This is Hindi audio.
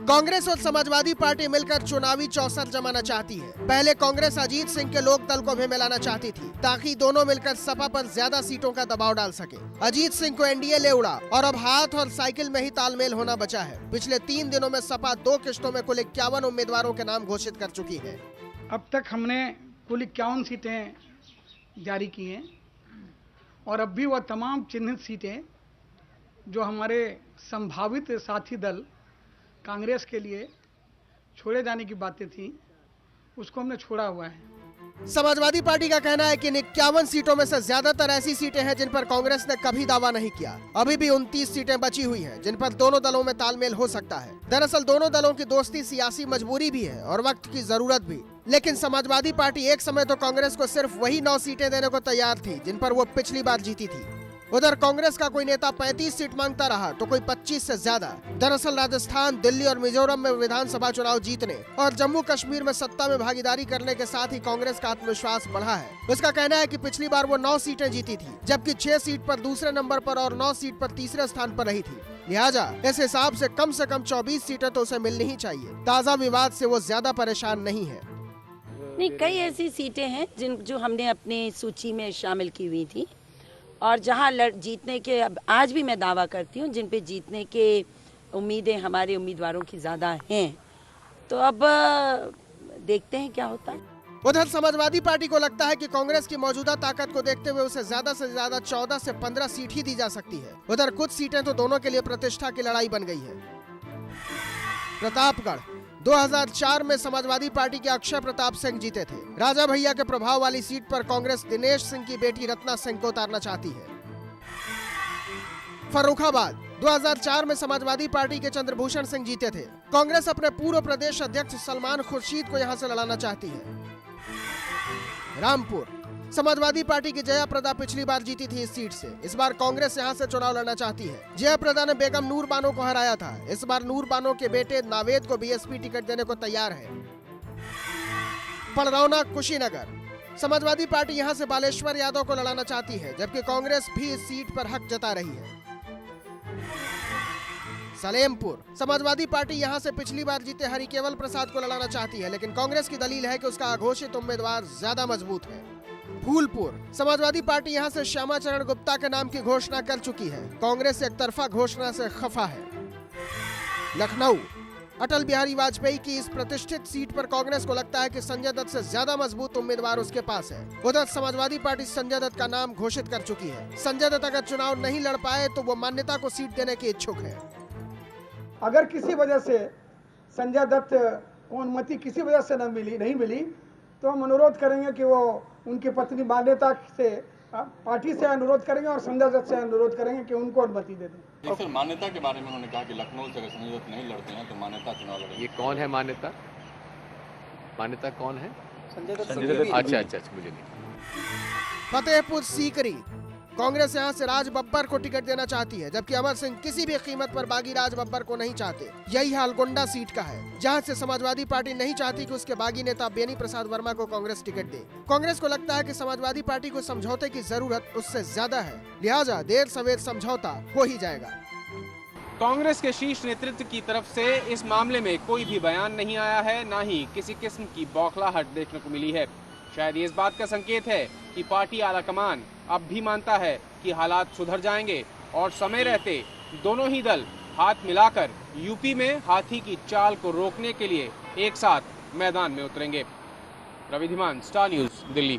कांग्रेस और समाजवादी पार्टी मिलकर चुनावी चौसर जमाना चाहती है। पहले कांग्रेस अजीत सिंह के लोक दल को भी मिलाना चाहती थी ताकि दोनों मिलकर सपा पर ज्यादा सीटों का दबाव डाल सके। अजीत सिंह को एनडीए ले उड़ा और अब हाथ और साइकिल में ही तालमेल होना बचा है। पिछले 3 दिनों में सपा 2 किश्तों में कुल 51 उम्मीदवारों के नाम घोषित कर चुकी है। अब तक हमने कुल 51 सीटें जारी की हैं और अब भी वह तमाम चिन्हित सीटें जो हमारे संभावित साथी दल कांग्रेस के लिए छोड़े जाने की बातें थी, उसको हमने छोड़ा हुआ है। समाजवादी पार्टी का कहना है कि इन 51 सीटों में से ज्यादातर ऐसी सीटें हैं जिन पर कांग्रेस ने कभी दावा नहीं किया। अभी भी 29 सीटें बची हुई हैं जिन पर दोनों दलों में तालमेल हो सकता है। दरअसल दोनों दलों की दोस्ती सियासी मजबूरी भी है और वक्त की जरूरत भी। लेकिन समाजवादी पार्टी एक समय तो कांग्रेस को सिर्फ वही 9 सीटें देने को तैयार थी जिन पर वो पिछली बार जीती थी। उधर कांग्रेस का कोई नेता 35 सीट मांगता रहा तो कोई 25 से ज्यादा। दरअसल राजस्थान, दिल्ली और मिजोरम में विधानसभा चुनाव जीतने और जम्मू कश्मीर में सत्ता में भागीदारी करने के साथ ही कांग्रेस का आत्मविश्वास बढ़ा है। उसका कहना है कि पिछली बार वो 9 सीटें जीती थी, जबकि 6 सीट पर दूसरे नंबर पर और 9 सीट पर तीसरे स्थान पर रही थी। लिहाजा इस हिसाब से कम 24 सीटें तो उसे मिलनी ही चाहिए। ताज़ा विवाद से वो ज्यादा परेशान नहीं है। नहीं, कई ऐसी सीटें हैं जो हमने अपनी सूची में शामिल की हुई थी और जहां जीतने के, अब आज भी मैं दावा करती हूं, जिन पे जीतने के उम्मीदें हमारे उम्मीदवारों की ज़्यादा हैं। तो अब देखते हैं क्या होता है। उधर समाजवादी पार्टी को लगता है कि कांग्रेस की मौजूदा ताकत को देखते हुए उसे ज्यादा से ज्यादा 14 से 15 सीट ही दी जा सकती है। उधर कुछ सीटें तो दोनों के लिए प्रतिष्ठा की लड़ाई बन गई है। प्रतापगढ़ 2004 में समाजवादी पार्टी के अक्षय प्रताप सिंह जीते थे। राजा भैया के प्रभाव वाली सीट पर कांग्रेस दिनेश सिंह की बेटी रत्ना सिंह को उतारना चाहती है। फर्रुखाबाद 2004 में समाजवादी पार्टी के चंद्रभूषण सिंह जीते थे। कांग्रेस अपने पूर्व प्रदेश अध्यक्ष सलमान खुर्शीद को यहां से लड़ाना चाहती है। रामपुर समाजवादी पार्टी की जया प्रदा पिछली बार जीती थी इस सीट से। इस बार कांग्रेस यहां से चुनाव लड़ना चाहती है। जया प्रदा ने बेगम नूर बानो को हराया था। इस बार नूर बानो के बेटे नावेद को बीएसपी टिकट देने को तैयार है। पड़रौना कुशीनगर समाजवादी पार्टी यहां से बालेश्वर यादव को लड़ाना चाहती है, जबकि कांग्रेस भी इस सीट पर हक जता रही है। सलेमपुर समाजवादी पार्टी यहां से पिछली बार जीते हरिकेवल प्रसाद को लड़ाना चाहती है, लेकिन कांग्रेस की दलील है कि उसका अघोषित उम्मीदवार ज्यादा मजबूत है। फूलपुर समाजवादी पार्टी यहां से श्यामा चरण गुप्ता के नाम की घोषणा कर चुकी है। कांग्रेस एक तरफा घोषणा से खफा है। लखनऊ अटल बिहारी वाजपेयी की इस प्रतिष्ठित सीट पर कांग्रेस को लगता है कि संजय दत्त से ज्यादा मजबूत उम्मीदवार उसके पास है। उधर समाजवादी पार्टी संजय दत्त का नाम घोषित कर चुकी है। संजय दत्त अगर चुनाव नहीं लड़ पाए तो वो मान्यता को सीट देने की इच्छुक है। अगर किसी वजह से संजय दत्त को अनुमति किसी वजह से नहीं मिली तो हम अनुरोध करेंगे कि वो उनकी पत्नी मान्यता से पार्टी से अनुरोध करेंगे और संजय दत्त से अनुरोध करेंगे कि उनको अनुमति दे दें। सर, मान्यता के बारे में उन्होंने कहा कि लखनऊ से अगर संजय दत्त नहीं लड़ते हैं तो मान्यता चुनाव लड़ेंगे। ये कौन है मान्यता? मान्यता कौन है? संजय दत्त। अच्छा, मुझे नहीं। फतेहपुर सीकरी कांग्रेस यहां से राज बब्बर को टिकट देना चाहती है, जबकि अमर सिंह किसी भी कीमत पर बागी राज बब्बर को नहीं चाहते। यही हाल गोंडा सीट का है, जहां से समाजवादी पार्टी नहीं चाहती कि उसके बागी नेता बेनी प्रसाद वर्मा को कांग्रेस टिकट दे। कांग्रेस को लगता है कि समाजवादी पार्टी को समझौते की जरूरत उससे ज्यादा है, लिहाजा देर सवेर समझौता हो ही जाएगा। कांग्रेस के शीर्ष नेतृत्व की तरफ से इस मामले में कोई भी बयान नहीं आया है, न ही किसी किस्म की बौखलाहट देखने को मिली है। शायद ये इस बात का संकेत है कि पार्टी आलाकमान अब भी मानता है कि हालात सुधर जाएंगे और समय रहते दोनों ही दल हाथ मिलाकर यूपी में हाथी की चाल को रोकने के लिए एक साथ मैदान में उतरेंगे। Ravi Dhiman, Star News, Delhi.